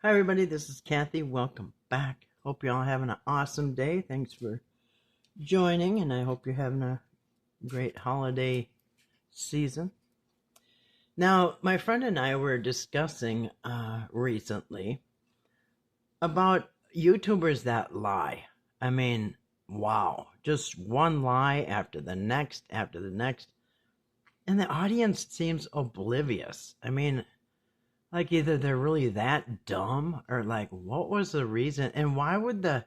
Hi, everybody. This is Kathy. Welcome back. Hope you're all having an awesome day. Thanks for joining, and I hope you're having a great holiday season. Now, my friend and I were discussing recently about YouTubers that lie. I mean, wow. Just one lie after the next, and the audience seems oblivious. I mean, like either they're really that dumb or like what was the reason and why would the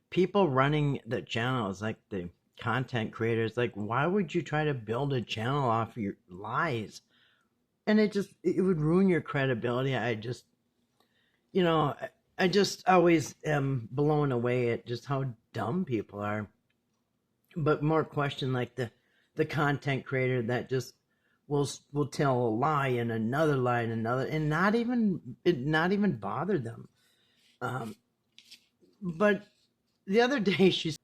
people running the channels, like the content creators, like why would you try to build a channel off your lies? And it would ruin your credibility. You know I just always am blown away at just how dumb people are. But more question like the content creator that just will tell a lie and another lie and another, and not even bother them. Um, but the other day she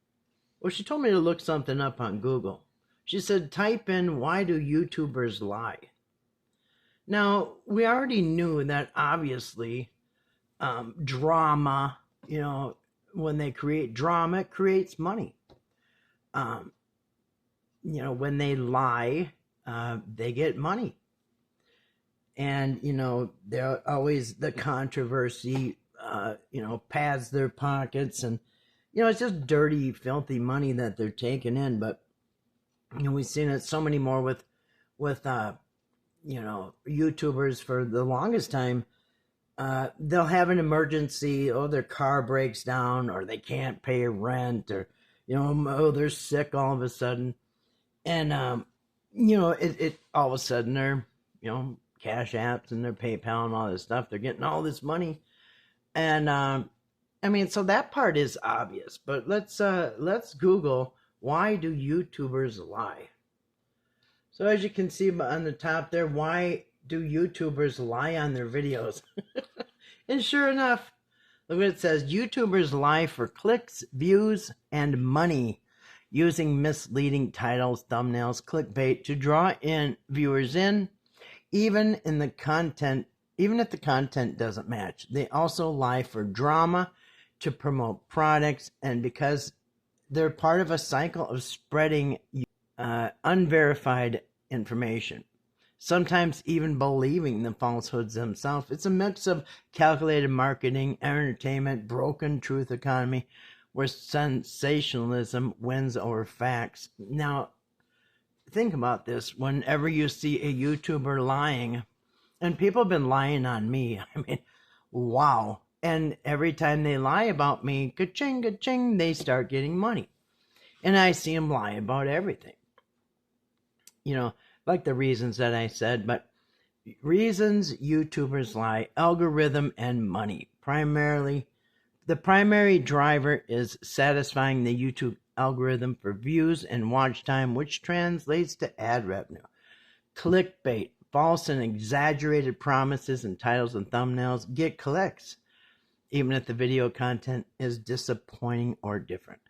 told me to look something up on Google. She said type in why do YouTubers lie. Now we already knew that obviously drama, when they create drama, it creates money. Um, when they lie, they get money. And, they're always the controversy, pads their pockets. And, it's just dirty, filthy money that they're taking in. But, we've seen it so many more with YouTubers for the longest time. They'll have an emergency, their car breaks down, or they can't pay rent, or, they're sick all of a sudden. And, it all of a sudden they're, cash apps and their PayPal and all this stuff. They're getting all this money. And, so that part is obvious, but let's Google, why do YouTubers lie? So as you can see on the top there, why do YouTubers lie on their videos? And sure enough, look what it says. YouTubers lie for clicks, views, and money, using misleading titles, thumbnails, clickbait to draw in viewers in, even if the content doesn't match. They also lie for drama, to promote products, and because they're part of a cycle of spreading unverified information, sometimes even believing the falsehoods themselves. It's a mix of calculated marketing, entertainment, broken truth economy, where sensationalism wins over facts. Now, think about this. Whenever you see a YouTuber lying, and people have been lying on me, wow. And every time they lie about me, ka-ching, ka-ching, they start getting money. And I see them lie about everything. Like the reasons that I said, but reasons YouTubers lie: algorithm and money. The primary driver is satisfying the YouTube algorithm for views and watch time, which translates to ad revenue. Clickbait, false and exaggerated promises and titles and thumbnails get clicks, even if the video content is disappointing or different.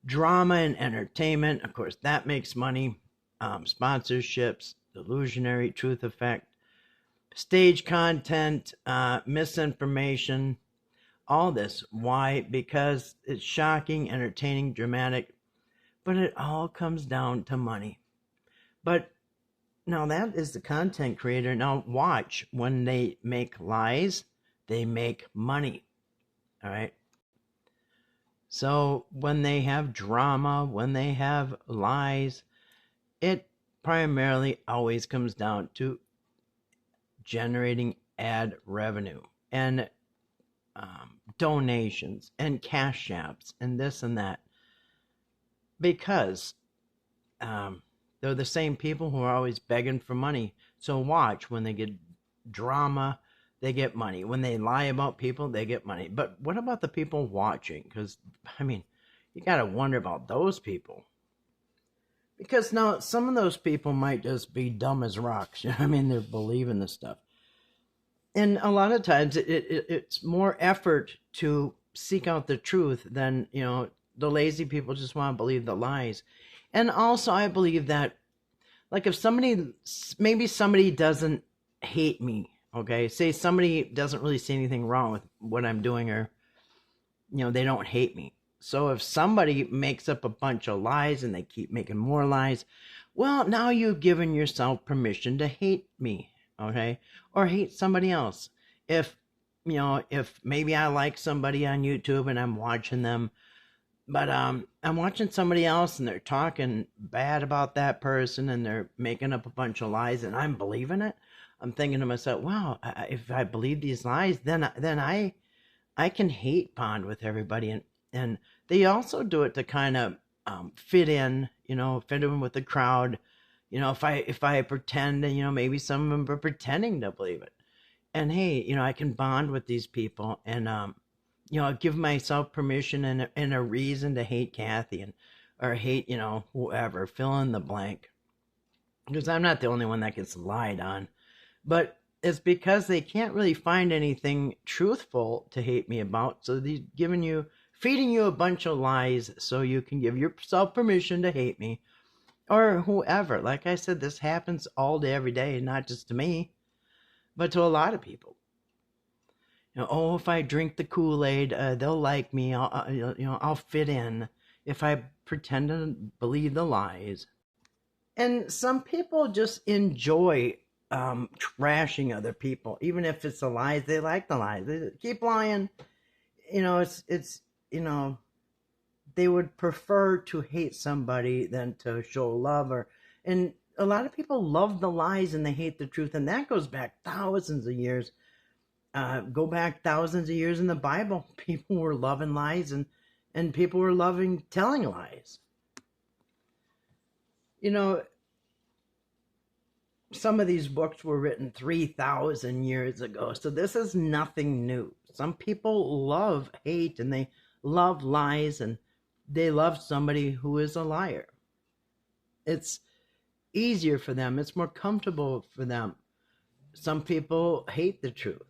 Drama and entertainment, of course, that makes money. Sponsorships, illusionary truth effect, stage content, misinformation, all this. Why? Because it's shocking, entertaining, dramatic, but it all comes down to money. But now that is the content creator. Now watch, when they make lies, they make money. All right. So when they have drama, when they have lies, it primarily always comes down to generating ad revenue and donations and cash apps and this and that, because they're the same people who are always begging for money. So watch, when they get drama, they get money. When they lie about people, they get money. But what about the people watching? Because, you got to wonder about those people. Because now some of those people might just be dumb as rocks. They're believing this stuff. And a lot of times it's more effort to seek out the truth than, the lazy people just want to believe the lies. And also I believe that, like, if somebody doesn't hate me, Okay, say somebody doesn't really see anything wrong with what I'm doing, or they don't hate me. So if somebody makes up a bunch of lies and they keep making more lies, well, now you've given yourself permission to hate me, okay? Or hate somebody else. If if maybe I like somebody on YouTube and I'm watching them, but I'm watching somebody else and they're talking bad about that person and they're making up a bunch of lies and I'm believing it. I'm thinking to myself, wow, if I believe these lies, then I can hate bond with everybody, and they also do it to kind of fit in, fit in with the crowd. If I pretend, and maybe some of them are pretending to believe it, and hey, I can bond with these people, and give myself permission and a reason to hate Kathy or hate whoever, fill in the blank, because I'm not the only one that gets lied on, but it's because they can't really find anything truthful to hate me about. So they're feeding you a bunch of lies so you can give yourself permission to hate me or whoever. Like I said, this happens all day, every day, not just to me, but to a lot of people. If I drink the Kool-Aid, they'll like me. I'll fit in if I pretend to believe the lies. And some people just enjoy trashing other people, even if it's the lies. They like the lies. They keep lying. It's they would prefer to hate somebody than to show love. And a lot of people love the lies and they hate the truth, and that goes back thousands of years. Go back thousands of years in the Bible. People were loving lies, and people were loving telling lies. Some of these books were written 3,000 years ago, so this is nothing new. Some people love hate and they love lies and they love somebody who is a liar. It's easier for them. It's more comfortable for them. Some people hate the truth.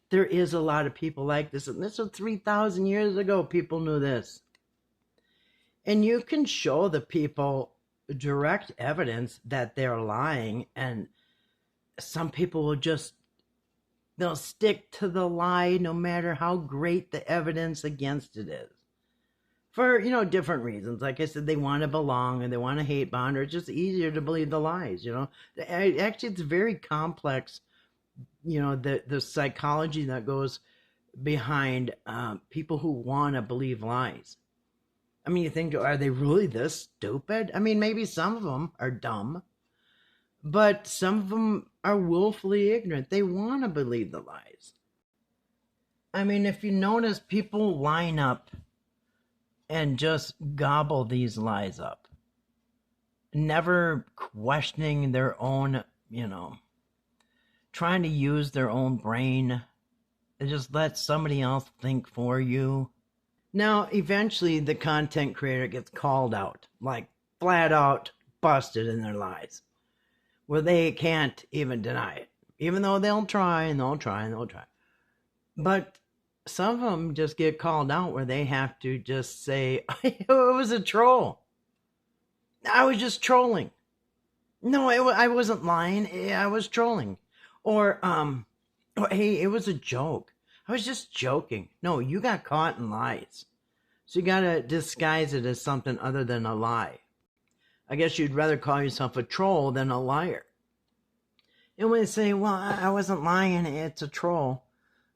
There is a lot of people like this, and this was 3,000 years ago. People knew this. And you can show the people direct evidence that they're lying, and some people they'll stick to the lie no matter how great the evidence against it is, for different reasons. Like I said, they want to belong and they want to hate bond, or it's just easier to believe the lies. Actually, it's very complex, the psychology that goes behind people who want to believe lies. I mean, you think, are they really this stupid? I mean, maybe some of them are dumb, but some of them are willfully ignorant. They want to believe the lies. I mean, if you notice, people line up and just gobble these lies up, never questioning their own, trying to use their own brain. They just let somebody else think for you. Now, eventually, the content creator gets called out, like flat out busted in their lies, where they can't even deny it, even though they'll try and they'll try and they'll try. But some of them just get called out where they have to just say, it was a troll. I was just trolling. No, I wasn't lying. I was trolling. Or, hey, it was a joke. I was just joking. No, you got caught in lies. So you got to disguise it as something other than a lie. I guess you'd rather call yourself a troll than a liar. And when they say, well, I wasn't lying, it's a troll.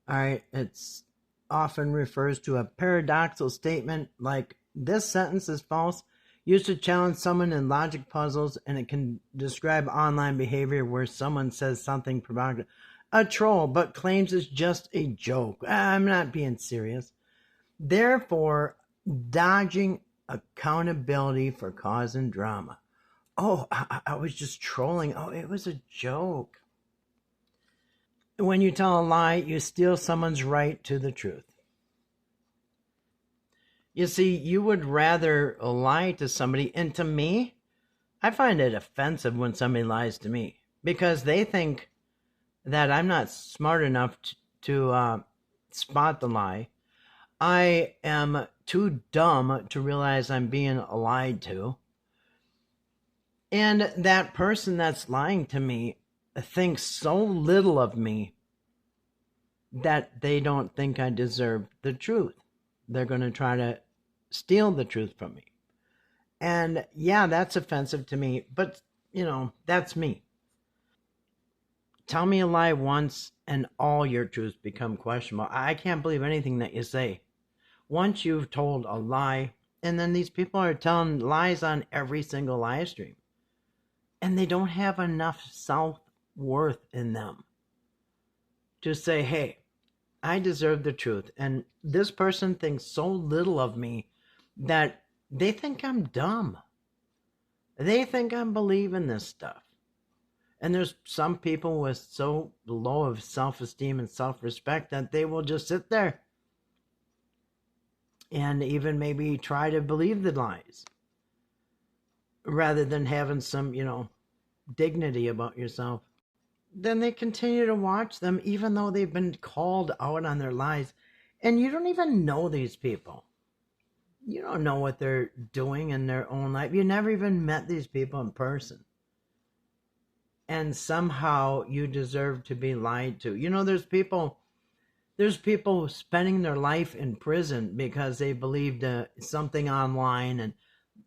All right, it's often refers to a paradoxical statement like, this sentence is false, used to challenge someone in logic puzzles, and it can describe online behavior where someone says something provocative. A troll, but claims it's just a joke. I'm not being serious. Therefore, dodging accountability for causing drama. Oh, I was just trolling. Oh, it was a joke. When you tell a lie, you steal someone's right to the truth. You see, you would rather lie to somebody, and to me, I find it offensive when somebody lies to me, because they think that I'm not smart enough to spot the lie. I am too dumb to realize I'm being lied to. And that person that's lying to me think so little of me that they don't think I deserve the truth. They're going to try to steal the truth from me. And yeah, that's offensive to me, but that's me. Tell me a lie once and all your truths become questionable. I can't believe anything that you say. Once you've told a lie, and then these people are telling lies on every single live stream, and they don't have enough self-worth in them to say, hey, I deserve the truth. And this person thinks so little of me that they think I'm dumb. They think I'm believing this stuff. And there's some people with so low of self-esteem and self-respect that they will just sit there and even maybe try to believe the lies rather than having some, dignity about yourself. Then they continue to watch them even though they've been called out on their lies. And you don't even know these people. You don't know what they're doing in their own life. You never even met these people in person. And somehow you deserve to be lied to. There's people spending their life in prison because they believed something online, and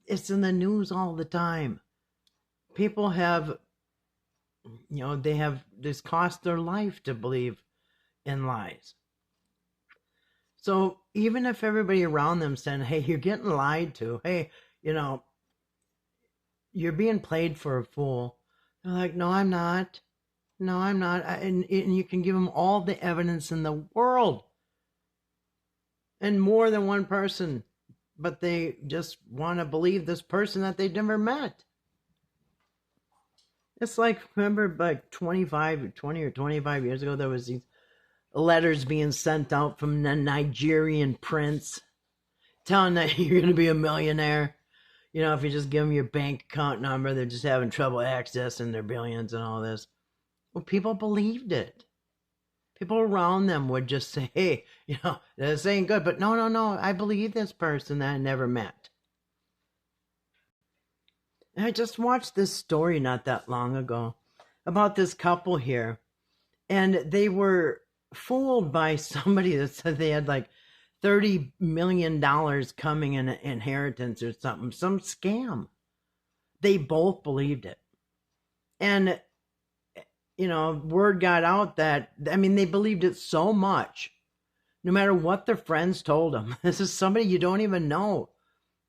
it's in the news all the time. People have, this cost their life to believe in lies. So even if everybody around them saying, hey, you're getting lied to, hey, you're being played for a fool, they're like, no, I'm not. No, I'm not. And you can give them all the evidence in the world and more than one person, but they just want to believe this person that they never met. It's like, remember, like 20 or 25 years ago, there was these letters being sent out from the Nigerian prince telling that you're going to be a millionaire. If you just give them your bank account number, they're just having trouble accessing their billions and all this. Well, people believed it. People around them would just say, hey, this ain't good. But no, I believe this person that I never met. And I just watched this story not that long ago about this couple here. And they were fooled by somebody that said they had like $30 million coming in inheritance or something, some scam. They both believed it. And, word got out that, they believed it so much, no matter what their friends told them. This is somebody you don't even know.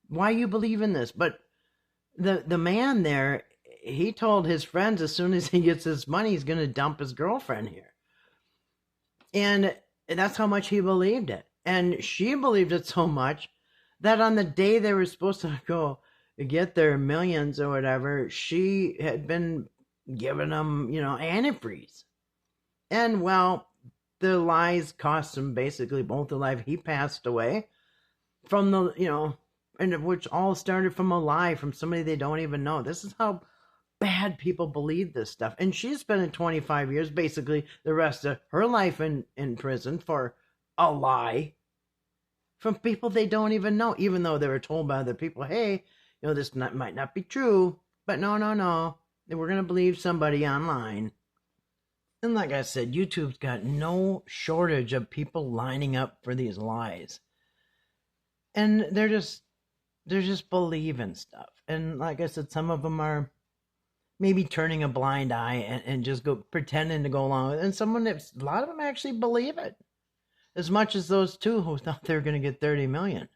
Why you believe in this? But the man there, he told his friends as soon as he gets his money, he's going to dump his girlfriend here. And that's how much he believed it. And she believed it so much that on the day they were supposed to go get their millions or whatever, she had been giving them, antifreeze. And well, the lies cost him basically both their life. He passed away from the, and which all started from a lie from somebody they don't even know. This is how bad people believe this stuff. And she's spending 25 years, basically the rest of her life in prison for a lie from people they don't even know, even though they were told by other people, hey, this might not be true, but no, we're going to believe somebody online. And like I said, YouTube's got no shortage of people lining up for these lies. And they're just believing stuff. And like I said, some of them are maybe turning a blind eye and just pretending to go along with it. And a lot of them actually believe it. As much as those two who thought they were going to get 30 million.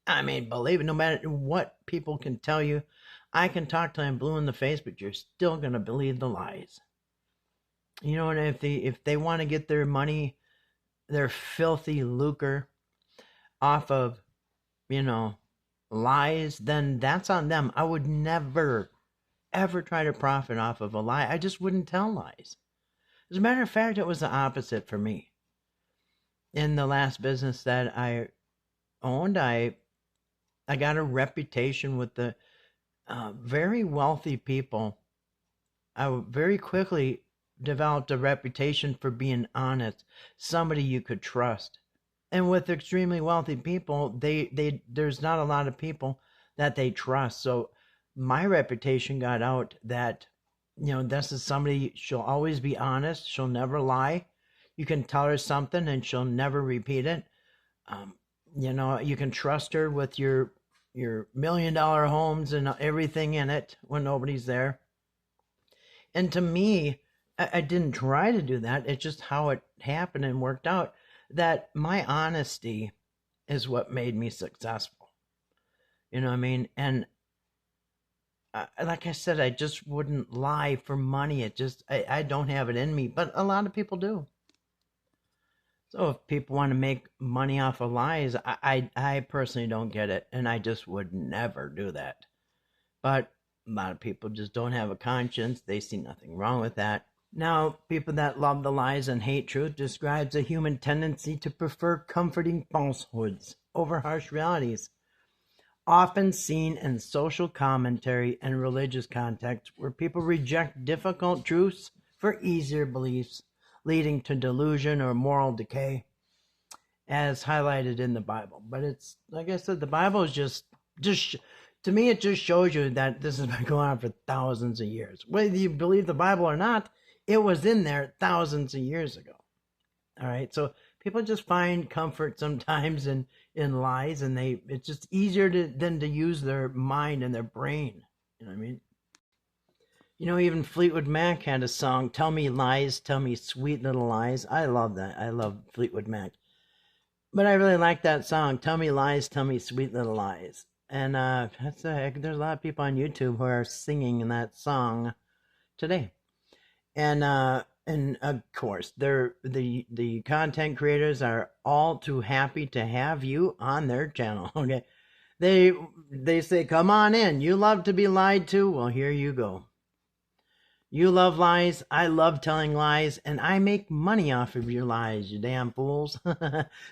Believe it, no matter what people can tell you. I can talk to them blue in the face, but you're still going to believe the lies. And if they want to get their money, their filthy lucre off of, lies, then that's on them. I would never, ever try to profit off of a lie. I just wouldn't tell lies. As a matter of fact, it was the opposite for me. In the last business that I owned, I got a reputation with the very wealthy people. I very quickly developed a reputation for being honest, somebody you could trust. And with extremely wealthy people, there's not a lot of people that they trust. So my reputation got out that This is somebody, she'll always be honest. She'll never lie. You can tell her something and she'll never repeat it. Um, you can trust her with your $1 million homes and everything in it when nobody's there. And to me, I didn't try to do that. It's just how it happened and worked out, that my honesty is what made me successful. You know what I mean? And like I said, I just wouldn't lie for money. I don't have it in me, but a lot of people do. So if people want to make money off of lies, I personally don't get it, and I just would never do that. But a lot of people just don't have a conscience. They see nothing wrong with that. Now, people that love the lies and hate truth describes a human tendency to prefer comforting falsehoods over harsh realities, often seen in social commentary and religious contexts where people reject difficult truths for easier beliefs, leading to delusion or moral decay, as highlighted in the Bible. But it's, like I said, the Bible is just to me, it just shows you that this has been going on for thousands of years. Whether you believe the Bible or not, it was in there thousands of years ago. All right, so people just find comfort sometimes in lies, and it's just easier than to use their mind and their brain. You know what I mean? Even Fleetwood Mac had a song, "Tell Me Lies, Tell Me Sweet Little Lies." I love that. I love Fleetwood Mac. But I really like that song, "Tell Me Lies, Tell Me Sweet Little Lies." And there's a lot of people on YouTube who are singing that song today. And of course, the content creators are all too happy to have you on their channel. Okay, they say, "Come on in. You love to be lied to. Well, here you go. You love lies. I love telling lies, and I make money off of your lies, you damn fools."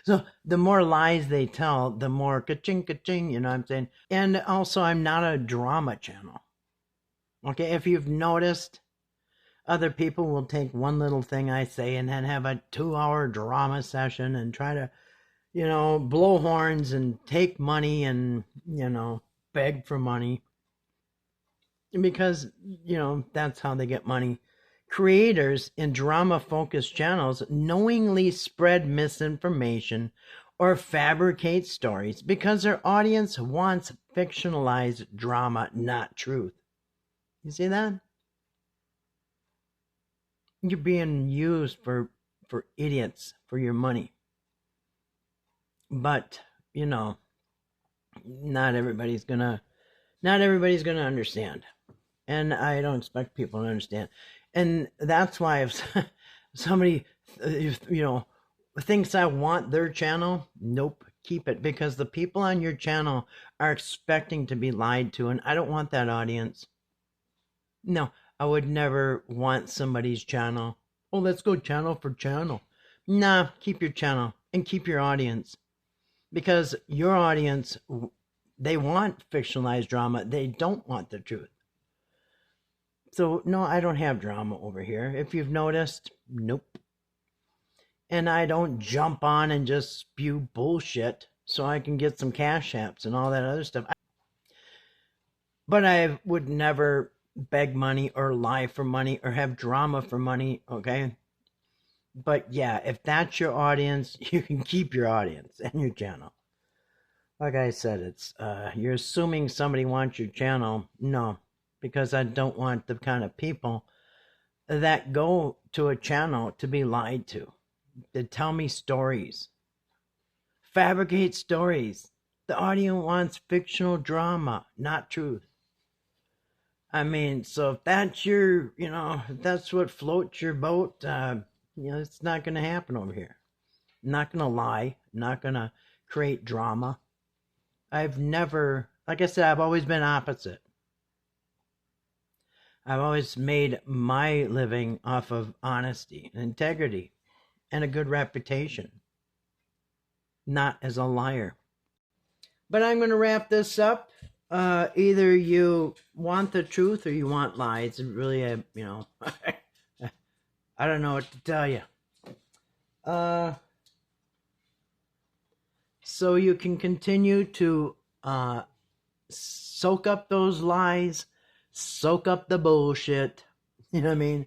So the more lies they tell, the more ka-ching, ka-ching, you know what I'm saying? And also, I'm not a drama channel. Okay, if you've noticed, other people will take one little thing I say and then have a 2-hour drama session and try to, blow horns and take money and, beg for money. Because, that's how they get money. Creators in drama-focused channels knowingly spread misinformation or fabricate stories because their audience wants fictionalized drama, not truth. You see that? You're being used for idiots for your money. But, not everybody's gonna understand. And I don't expect people to understand. And that's why if somebody, thinks I want their channel, nope, keep it. Because the people on your channel are expecting to be lied to, and I don't want that audience. No, I would never want somebody's channel. Oh, let's go channel for channel. Nah, keep your channel and keep your audience. Because your audience, they want fictionalized drama. They don't want the truth. So, no, I don't have drama over here. If you've noticed, nope. And I don't jump on and just spew bullshit so I can get some cash apps and all that other stuff. But I would never beg money or lie for money or have drama for money, okay? But yeah, if that's your audience, you can keep your audience and your channel. Like I said, it's you're assuming somebody wants your channel. No, because I don't want the kind of people that go to a channel to be lied to tell me stories, fabricate stories. The audience wants fictional drama, not truth. I mean, so if that's your, if that's what floats your boat, it's not going to happen over here. I'm not going to lie. I'm not going to create drama. I've never, like I said, I've always been opposite. I've always made my living off of honesty and integrity and a good reputation, not as a liar. But I'm going to wrap this up. Either you want the truth or you want lies. It really, I don't know what to tell you. So you can continue to soak up those lies, soak up the bullshit, You know what I mean?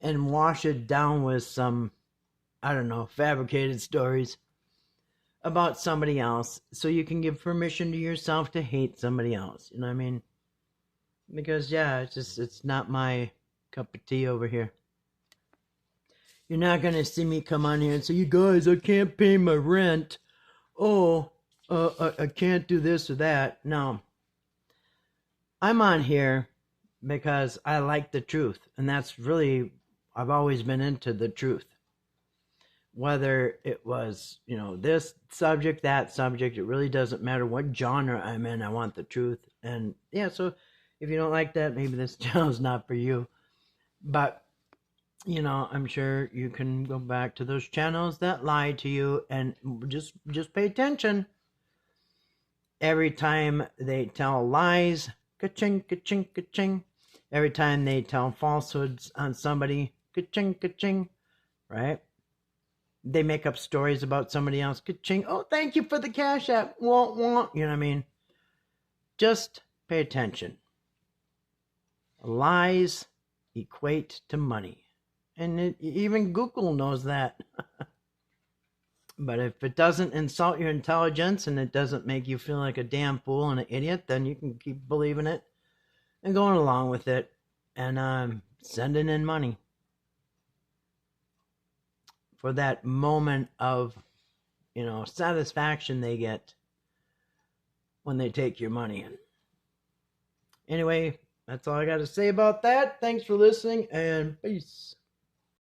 And wash it down with some, I don't know, fabricated stories about somebody else so you can give permission to yourself to hate somebody else. You know what I mean? Because, yeah, it's not my cup of tea over here. You're not going to see me come on here and say, you guys, I can't pay my rent. Oh, I can't do this or that. No. I'm on here because I like the truth. And that's really, I've always been into the truth. Whether it was, this subject, that subject, it really doesn't matter what genre I'm in. I want the truth. And yeah, so if you don't like that, maybe this channel's not for you. But I'm sure you can go back to those channels that lie to you and just pay attention. Every time they tell lies, ka-ching, ka-ching, ka-ching. Every time they tell falsehoods on somebody, ka-ching, ka-ching, right? They make up stories about somebody else, ka-ching. Oh, thank you for the Cash App. Wah, wah. You know what I mean? Just pay attention. Lies equate to money. And even Google knows that. But if it doesn't insult your intelligence and it doesn't make you feel like a damn fool and an idiot, then you can keep believing it and going along with it and sending in money for that moment of, satisfaction they get when they take your money in. Anyway, that's all I got to say about that. Thanks for listening and peace.